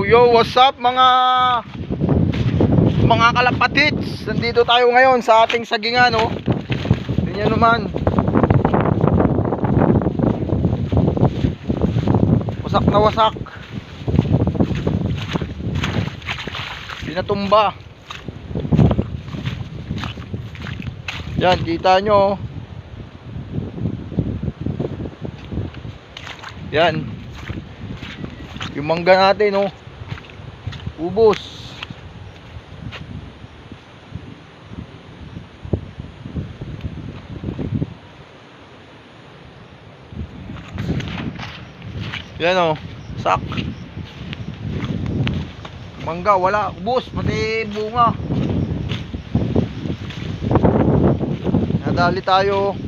Yo, what's up mga kalapatids? Nandito tayo ngayon sa ating sagingan, oh. Tingnan naman. Wasak na wasak. Pinatumba. Yan, kita nyo. Yan. Yung mangga natin, oh. Ubos. Yan, oh. Sak. Mangga, wala. Ubos, pati bunga. Nadali tayo.